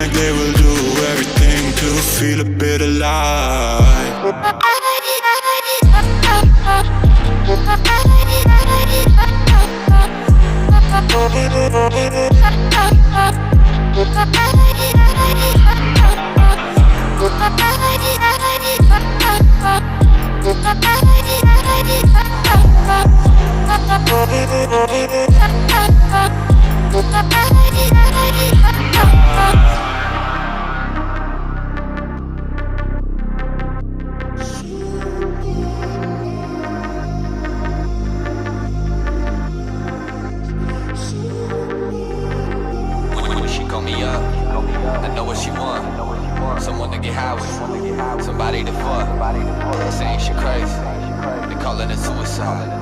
Like they will do everything to feel a bit alive. When she call me up, I know what she want. Someone to get high with, somebody to fuck. Saying she crazy, they calling it suicide.